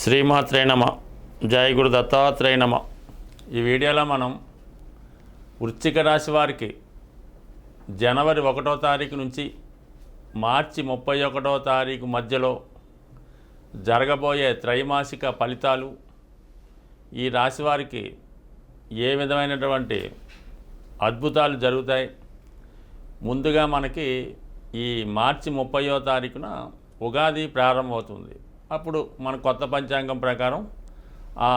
శ్రీమాత్రే నమ. జయ గురు దత్తాత్రేయ నమ. ఈ వీడియోలో మనం వృశ్చిక రాశి వారికి జనవరి 1వ తారీఖు నుంచి మార్చి 31వ తారీఖు మధ్యలో జరగబోయే త్రైమాసిక ఫలితాలు, ఈ రాశి వారికి ఏ విధమైనటువంటి అద్భుతాలు జరుగుతాయి. ముందుగా మనకి ఈ మార్చి 30వ తారీఖున ఉగాది ప్రారంభమవుతుంది. అప్పుడు మన కొత్త పంచాంగం ప్రకారం ఆ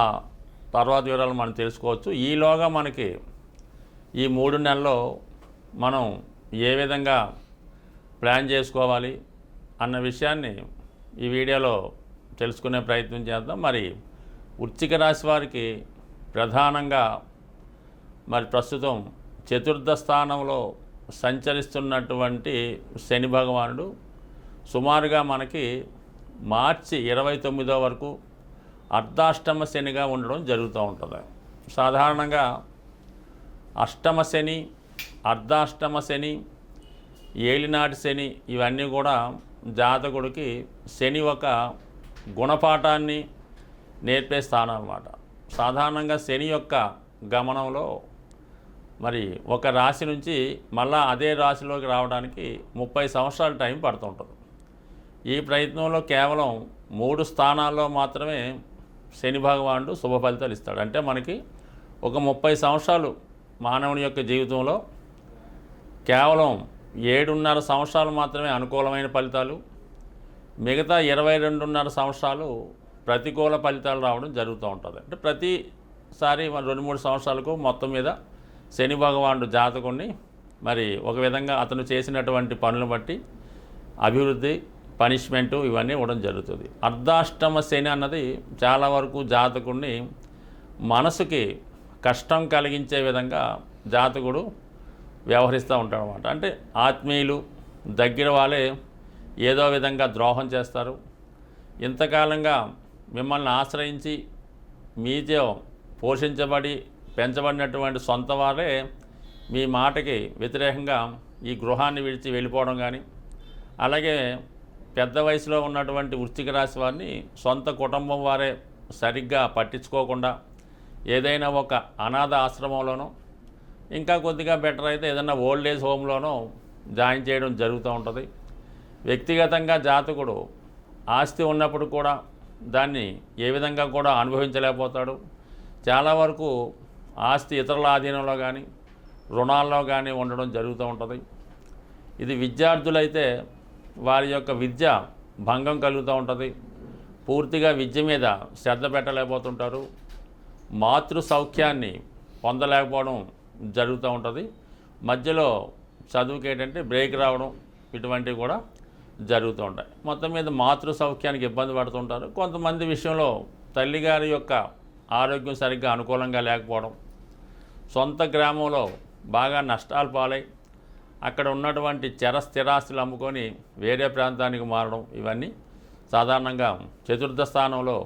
తర్వాత వివరాలు మనం తెలుసుకోవచ్చు. ఈలోగా మనకి ఈ 3 నెలల్లో మనం ఏ విధంగా ప్లాన్ చేసుకోవాలి అన్న విషయాన్ని ఈ వీడియోలో తెలుసుకునే ప్రయత్నం చేద్దాం. మరి వృశ్చిక రాశి వారికి ప్రధానంగా మరి ప్రస్తుతం చతుర్థ స్థానంలో సంచరిస్తున్నటువంటి శని భగవానుడు సుమారుగా మనకి మార్చి 29వ వరకు అర్ధాష్టమ శనిగా ఉండడం జరుగుతూ ఉంటుంది. సాధారణంగా అష్టమ శని, అర్ధాష్టమ శని, ఏలినాటి శని ఇవన్నీ కూడా జాతకుడికి శని ఒక గుణపాఠాన్ని నేర్పే స్థానం అన్నమాట. సాధారణంగా శని యొక్క గమనంలో మరి ఒక రాశి నుంచి మళ్ళా అదే రాశిలోకి రావడానికి 30 సంవత్సరాల టైం పడుతుంటుంది. ఈ ప్రయత్నంలో కేవలం 3 స్థానాల్లో మాత్రమే శని భగవానుడు శుభ ఫలితాలు ఇస్తాడు. అంటే మనకి ఒక 30 సంవత్సరాలు మానవుని యొక్క జీవితంలో కేవలం 7.5 సంవత్సరాలు మాత్రమే అనుకూలమైన ఫలితాలు, మిగతా 22.5 సంవత్సరాలు ప్రతికూల ఫలితాలు రావడం జరుగుతూ ఉంటుంది. అంటే ప్రతిసారి 2-3 సంవత్సరాలకు మొత్తం మీద శని భగవానుడు జాతకుడిని మరి ఒక విధంగా అతను చేసినటువంటి పనులను బట్టి అభివృద్ధి, పనిష్మెంటు ఇవన్నీ ఇవ్వడం జరుగుతుంది. అర్ధాష్టమ శని అన్నది చాలా వరకు జాతకుడిని మనసుకి కష్టం కలిగించే విధంగా జాతకుడు వ్యవహరిస్తూ ఉంటాడు అన్నమాట. అంటే ఆత్మీయులు, దగ్గర వాళ్ళే ఏదో విధంగా ద్రోహం చేస్తారు. ఇంతకాలంగా మిమ్మల్ని ఆశ్రయించి మీతో పోషించబడి పెంచబడినటువంటి సొంత వారే మీ మాటకి వ్యతిరేకంగా ఈ గృహాన్ని విడిచి వెళ్ళిపోవడం కానీ, అలాగే పెద్ద వయసులో ఉన్నటువంటి వృశ్చిక రాశి వారిని సొంత కుటుంబం వారే సరిగ్గా పట్టించుకోకుండా ఏదైనా ఒక అనాథ ఆశ్రమంలోనో, ఇంకా కొద్దిగా బెటర్ అయితే ఏదైనా ఓల్డ్ ఏజ్ హోమ్లోనో జాయిన్ చేయడం జరుగుతూ ఉంటుంది. వ్యక్తిగతంగా జాతకుడు ఆస్తి ఉన్నప్పుడు కూడా దాన్ని ఏ విధంగా కూడా అనుభవించలేకపోతాడు. చాలా వరకు ఆస్తి ఇతరుల ఆధీనంలో కానీ రుణాల్లో కానీ ఉండడం జరుగుతూ ఉంటుంది. ఇది విద్యార్థులైతే వారి యొక్క విద్య భంగం కలుగుతూ ఉంటుంది. పూర్తిగా విద్య మీద శ్రద్ధ పెట్టలేకపోతుంటారు. మాతృ సౌఖ్యాన్ని పొందలేకపోవడం జరుగుతూ ఉంటుంది. మధ్యలో చదువుకి ఏంటంటే బ్రేక్ రావడం ఇటువంటివి కూడా జరుగుతూ ఉంటాయి. మొత్తం మీద మాతృ సౌఖ్యానికి ఇబ్బంది పడుతుంటారు. కొంతమంది విషయంలో తల్లిగారి యొక్క ఆరోగ్యం సరిగ్గా అనుకూలంగా లేకపోవడం, సొంత గ్రామంలో బాగా నష్టాలు పాలై అక్కడ ఉన్నటువంటి స్థిరాస్తులు అమ్ముకొని వేరే ప్రాంతానికి మారడం, ఇవన్నీ సాధారణంగా చతుర్థ స్థానంలో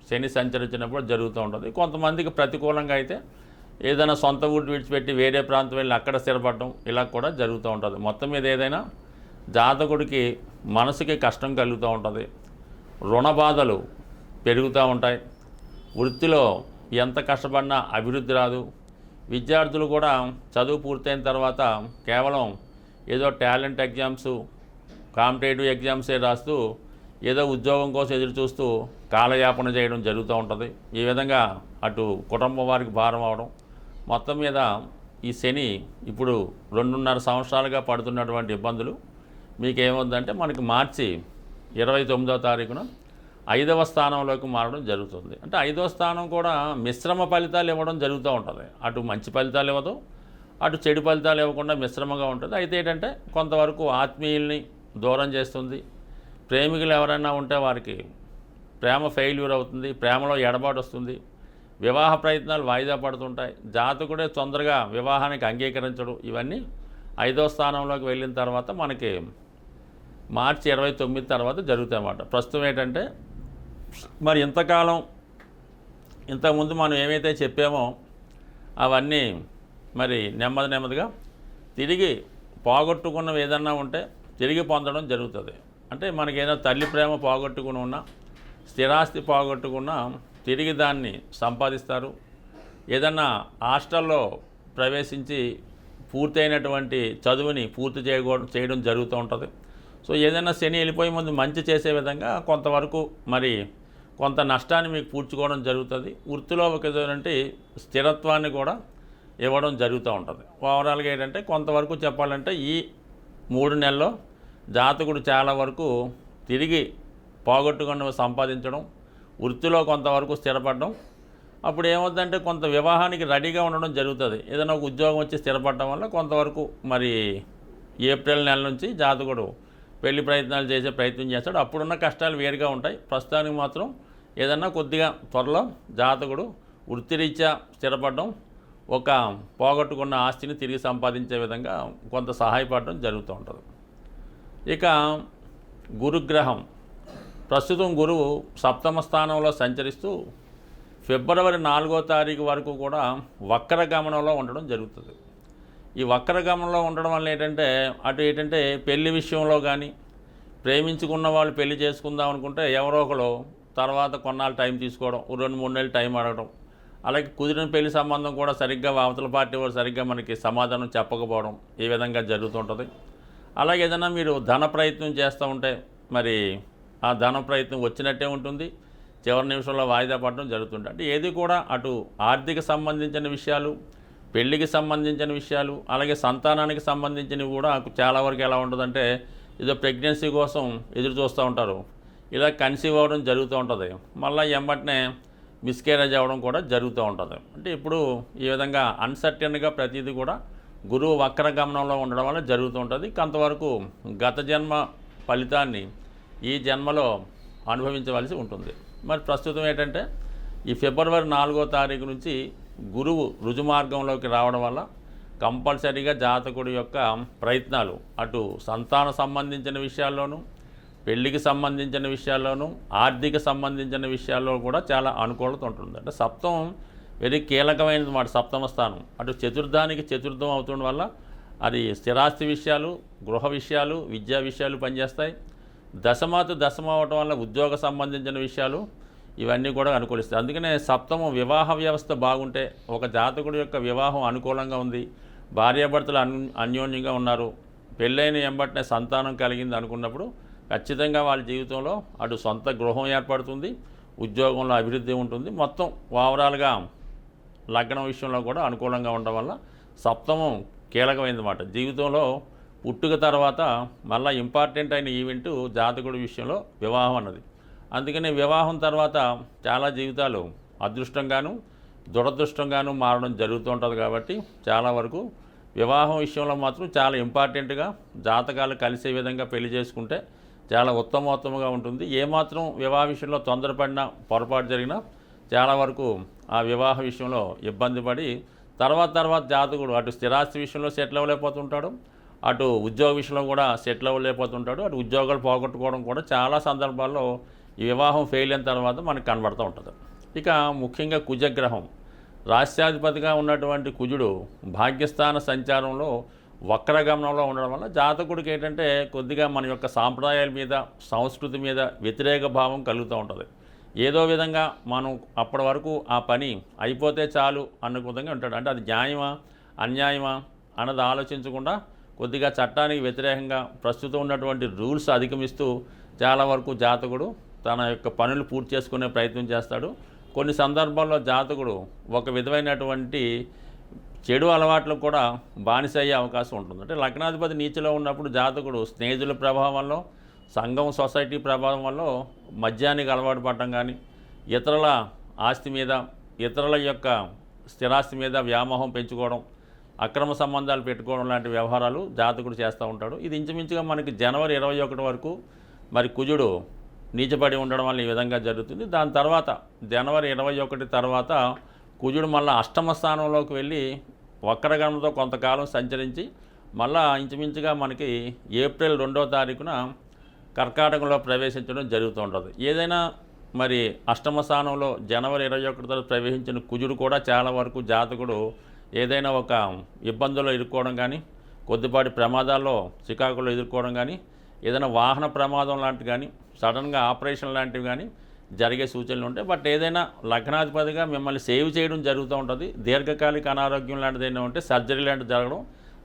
శని సంచరించినప్పుడు జరుగుతూ ఉంటుంది. కొంతమందికి ప్రతికూలంగా అయితే ఏదైనా సొంత ఊరు విడిచిపెట్టి వేరే ప్రాంతం వెళ్ళి అక్కడ స్థిరపడడం ఇలా కూడా జరుగుతూ ఉంటుంది. మొత్తం మీద ఏదైనా జాతకుడికి మనసుకి కష్టం కలుగుతూ ఉంటుంది. రుణ బాధలు పెరుగుతూ ఉంటాయి. వృత్తిలో ఎంత కష్టపడినా అభివృద్ధి రాదు. విద్యార్థులు కూడా చదువు పూర్తయిన తర్వాత కేవలం ఏదో టాలెంట్ ఎగ్జామ్స్, కాంపిటేటివ్ ఎగ్జామ్సే రాస్తూ ఏదో ఉద్యోగం కోసం ఎదురు చూస్తూ కాలయాపన చేయడం జరుగుతూ ఉంటుంది. ఈ విధంగా అటు కుటుంబం వారికి భారం అవడం, మొత్తం మీద ఈ శని ఇప్పుడు 2.5 సంవత్సరాలుగా పడుతున్నటువంటి ఇబ్బందులు మీకేముందంటే మనకి మార్చి 29వ తారీఖున 5వ స్థానంలోకి మారడం జరుగుతుంది. అంటే 5వ స్థానం కూడా మిశ్రమ ఫలితాలు ఇవ్వడం జరుగుతూ ఉంటుంది. అటు మంచి ఫలితాలు ఇవ్వదు, అటు చెడు ఫలితాలు ఇవ్వకుండా మిశ్రమంగా ఉంటుంది. అయితే ఏంటంటే కొంతవరకు ఆత్మీయుల్ని దూరం చేస్తుంది. ప్రేమికులు ఎవరైనా ఉంటే వారికి ప్రేమ ఫెయిల్యూర్ అవుతుంది, ప్రేమలో ఎడబాటు వస్తుంది, వివాహ ప్రయత్నాలు వాయిదా పడుతుంటాయి, జాతకుడే తొందరగా వివాహానికి అంగీకరించడం, ఇవన్నీ 5వ స్థానంలోకి వెళ్ళిన తర్వాత మనకి మార్చి 29 తర్వాత జరుగుతాయి అన్నమాట. ప్రస్తుతం ఏంటంటే మరి ఇంతకాలం ఇంతకుముందు మనం ఏమైతే చెప్పామో అవన్నీ మరి నెమ్మదిగా తిరిగి పోగొట్టుకున్నవి ఏదన్నా ఉంటే తిరిగి పొందడం జరుగుతుంది. అంటే మనకేదో తల్లి ప్రేమ పోగొట్టుకుని ఉన్నా, స్థిరాస్తి పోగొట్టుకున్న తిరిగి దాన్ని సంపాదిస్తారు. ఏదన్నా హాస్టల్లో ప్రవేశించి పూర్తయినటువంటి చదువుని పూర్తి చేయడం జరుగుతూ ఉంటుంది. సో ఏదైనా శని వెళ్ళిపోయే ముందు మంచి చేసే విధంగా కొంతవరకు మరి కొంత నష్టాన్ని మీకు పూడ్చుకోవడం జరుగుతుంది. వృత్తిలో ఒక ఏంటంటే స్థిరత్వాన్ని కూడా ఇవ్వడం జరుగుతూ ఉంటుంది. ఓవరాల్గా ఏంటంటే కొంతవరకు చెప్పాలంటే ఈ 3 నెలల్లో జాతకుడు చాలా వరకు తిరిగి పోగొట్టుకున్నవి సంపాదించడం, వృత్తిలో కొంతవరకు స్థిరపడడం, అప్పుడు ఏమవుతుందంటే కొంత వివాహానికి రెడీగా ఉండడం జరుగుతుంది. ఏదైనా ఒక ఉద్యోగం వచ్చి స్థిరపడడం వల్ల కొంతవరకు మరి ఏప్రిల్ నెల నుంచి జాతకుడు పెళ్లి ప్రయత్నాలు చేసే ప్రయత్నం చేస్తాడు. అప్పుడున్న కష్టాలు వేరుగా ఉంటాయి. ప్రస్తుతానికి మాత్రం ఏదన్నా కొద్దిగా త్వరలో జాతకుడు వృత్తిరీత్యా స్థిరపడడం, ఒక పోగొట్టుకున్న ఆస్తిని తిరిగి సంపాదించే విధంగా కొంత సహాయపడడం జరుగుతూ ఉంటుంది. ఇక గురుగ్రహం ప్రస్తుతం గురువు సప్తమ స్థానంలో సంచరిస్తూ ఫిబ్రవరి 4వ తారీఖు వరకు కూడా వక్ర గమనంలో ఉండడం జరుగుతుంది. ఈ వక్ర గమనంలో ఉండడం వల్ల ఏంటంటే పెళ్లి విషయంలో కానీ ప్రేమించుకున్న వాళ్ళు పెళ్లి చేసుకుందాం అనుకుంటే ఎవరో ఒకరు తర్వాత కొన్నాళ్ళు టైం తీసుకోవడం, 2-3 నెలలు టైం అడగడం, అలాగే కుదిరిన పెళ్లి సంబంధం కూడా సరిగ్గా అవతల పార్టీ వారు సరిగ్గా మనకి సమాధానం చెప్పకపోవడం ఈ విధంగా జరుగుతుంటుంది. అలాగే ఏదైనా మీరు ధన ప్రయత్నం చేస్తూ ఉంటే మరి ఆ ధన ప్రయత్నం వచ్చినట్టే ఉంటుంది, చివరి నిమిషంలో వాయిదా పడడం జరుగుతుంది. అంటే ఏది కూడా అటు ఆర్థిక సంబంధించిన విషయాలు, పెళ్లికి సంబంధించిన విషయాలు, అలాగే సంతానానికి సంబంధించినవి కూడా చాలా వరకు ఎలా ఉంటుందంటే ఏదో ప్రెగ్నెన్సీ కోసం ఎదురు చూస్తూ ఉంటారు, ఇలా కన్సీవ్ అవ్వడం జరుగుతూ ఉంటుంది, మళ్ళీ ఎంబటనే మిస్కేరేజ్ అవ్వడం కూడా జరుగుతూ ఉంటుంది. అంటే ఇప్పుడు ఈ విధంగా అన్సర్టన్గా ప్రతిదీ కూడా గురువు వక్ర గమనంలో ఉండడం వల్ల జరుగుతూ ఉంటుంది. కొంతవరకు గత జన్మ ఫలితాన్ని ఈ జన్మలో అనుభవించవలసి ఉంటుంది. మరి ప్రస్తుతం ఏంటంటే ఈ ఫిబ్రవరి 4వ తారీఖు నుంచి గురువు రుజుమార్గంలోకి రావడం వల్ల కంపల్సరీగా జాతకుడి యొక్క ప్రయత్నాలు అటు సంతాన సంబంధించిన విషయాల్లోనూ, పెళ్లికి సంబంధించిన విషయాల్లోనూ, ఆర్థిక సంబంధించిన విషయాల్లో కూడా చాలా అనుకూలత ఉంటుంది. అంటే సప్తమం వెరీ కీలకమైనది మాట. సప్తమ స్థానం అటు చతుర్థానికి చతుర్థం అవుతుండడం వల్ల అది స్థిరాస్తి విషయాలు, గృహ విషయాలు, విద్యా విషయాలు పనిచేస్తాయి. దశమాతు దశమ అవటం వల్ల ఉద్యోగ సంబంధించిన విషయాలు ఇవన్నీ కూడా అనుకూలిస్తాయి. అందుకనే సప్తమం వివాహ వ్యవస్థ బాగుంటే, ఒక జాతకుడి యొక్క వివాహం అనుకూలంగా ఉంది, భార్యాభర్తలు అన్యోన్యంగా ఉన్నారు, పెళ్ళైన ఎంబటనే సంతానం కలిగింది అనుకున్నప్పుడు ఖచ్చితంగా వాళ్ళ జీవితంలో అటు సొంత గృహం ఏర్పడుతుంది, ఉద్యోగంలో అభివృద్ధి ఉంటుంది. మొత్తం ఓవరాల్గా లగ్నం విషయంలో కూడా అనుకూలంగా ఉండడం వల్ల సప్తమం కీలకమైనమాట. జీవితంలో పుట్టుక తర్వాత మళ్ళీ ఇంపార్టెంట్ అయిన ఈవెంట్ జాతకుడి విషయంలో వివాహం అన్నది. అందుకని వివాహం తర్వాత చాలా జీవితాలు అదృష్టంగాను దురదృష్టంగాను మారడం జరుగుతూ ఉంటుంది. కాబట్టి చాలా వరకు వివాహం విషయంలో మాత్రం చాలా ఇంపార్టెంట్గా జాతకాలు కలిసే విధంగా పెళ్లి చేసుకుంటే చాలా ఉత్తమోత్తమంగా ఉంటుంది. ఏమాత్రం వివాహ విషయంలో తొందరపడినా, పొరపాటు జరిగినా చాలా వరకు ఆ వివాహ విషయంలో ఇబ్బంది పడి తర్వాత జాతకుడు అటు స్థిరాస్తి విషయంలో సెటిల్ అవ్వలేకపోతుంటాడు, అటు ఉద్యోగ విషయంలో కూడా సెటిల్ అవ్వలేకపోతుంటాడు, అటు ఉద్యోగాలు పోగొట్టుకోవడం కూడా చాలా సందర్భాల్లో ఈ వివాహం ఫెయిల్ అయిన తర్వాత మనకు కనబడుతూ ఉంటుంది. ఇక ముఖ్యంగా కుజగ్రహం రాష్ట్రాధిపతిగా ఉన్నటువంటి కుజుడు భాగ్యస్థాన సంచారంలో వక్రగమనంలో ఉండడం వల్ల జాతకుడికి ఏంటంటే కొద్దిగా మన యొక్క సాంప్రదాయాల మీద, సంస్కృతి మీద వ్యతిరేక భావం కలుగుతూ ఉంటుంది. ఏదో విధంగా మనం అప్పటి వరకు ఆ పని అయిపోతే చాలు అన్న విధంగా ఉంటాడు. అంటే అది న్యాయమా అన్యాయమా అన్నది ఆలోచించకుండా కొద్దిగా చట్టానికి వ్యతిరేకంగా ప్రస్తుతం ఉన్నటువంటి రూల్స్ అధిగమిస్తూ చాలా వరకు జాతకుడు తన యొక్క పనులు పూర్తి చేసుకునే ప్రయత్నం చేస్తాడు. కొన్ని సందర్భాల్లో జాతకుడు ఒక విధమైనటువంటి చెడు అలవాట్లకు కూడా బానిస అయ్యే అవకాశం ఉంటుంది. అంటే లగ్నాధిపతి నీచలో ఉన్నప్పుడు జాతకుడు స్నేహితుల ప్రభావంలో, సంఘం సొసైటీ ప్రభావం వల్ల మద్యానికి అలవాటు పడటం కానీ, ఇతరుల ఆస్తి మీద, ఇతరుల యొక్క స్థిరాస్తి మీద వ్యామోహం పెంచుకోవడం, అక్రమ సంబంధాలు పెట్టుకోవడం లాంటి వ్యవహారాలు జాతకుడు చేస్తూ ఉంటాడు. ఇది ఇంచుమించుగా మనకి జనవరి 21 వరకు మరి కుజుడు నీచపడి ఉండడం వల్ల ఈ విధంగా జరుగుతుంది. దాని తర్వాత జనవరి 21 తర్వాత కుజుడు మళ్ళీ అష్టమ స్థానంలోకి వెళ్ళి వక్రగమనంతో కొంతకాలం సంచరించి మళ్ళా ఇంచుమించుగా మనకి ఏప్రిల్ 2వ తారీఖున కర్కాటకంలో ప్రవేశించడం జరుగుతూ ఉంటుంది. ఏదైనా మరి అష్టమ స్థానంలో జనవరి 21 తర్వాత ప్రవేశించిన కుజుడు కూడా చాలా వరకు జాతకుడు ఏదైనా ఒక ఇబ్బందుల్లో ఇరుక్కోవడం కానీ, కొద్దిపాటి ప్రమాదాల్లో చికాకులో ఎదుర్కోవడం కానీ, ఏదైనా వాహన ప్రమాదం లాంటివి కానీ, సడన్గా ఆపరేషన్ లాంటివి కానీ జరిగే సూచనలు ఉంటాయి. బట్ ఏదైనా లగ్నాధిపతిగా మిమ్మల్ని సేవ్ చేయడం జరుగుతూ ఉంటుంది. దీర్ఘకాలిక అనారోగ్యం లాంటిది ఏమైనా ఉంటే సర్జరీ లాంటిది జరగడం,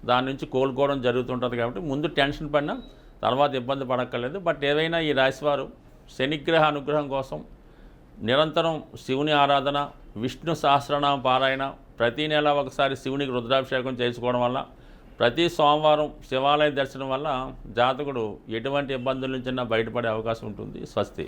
దాని నుంచి కోలుకోవడం జరుగుతుంటుంది. కాబట్టి ముందు టెన్షన్ పడినా తర్వాత ఇబ్బంది పడక్కర్లేదు. బట్ ఏదైనా ఈ రాశివారు శనిగ్రహ అనుగ్రహం కోసం నిరంతరం శివుని ఆరాధన, విష్ణు సహస్రనామ పారాయణ, ప్రతీ నెల ఒకసారి శివునికి రుద్రాభిషేకం చేసుకోవడం వల్ల, ప్రతి సోమవారం శివాలయ దర్శనం వల్ల జాతకుడు ఎటువంటి ఇబ్బందుల నుంచైనా బయటపడే అవకాశం ఉంటుంది. స్వస్తి.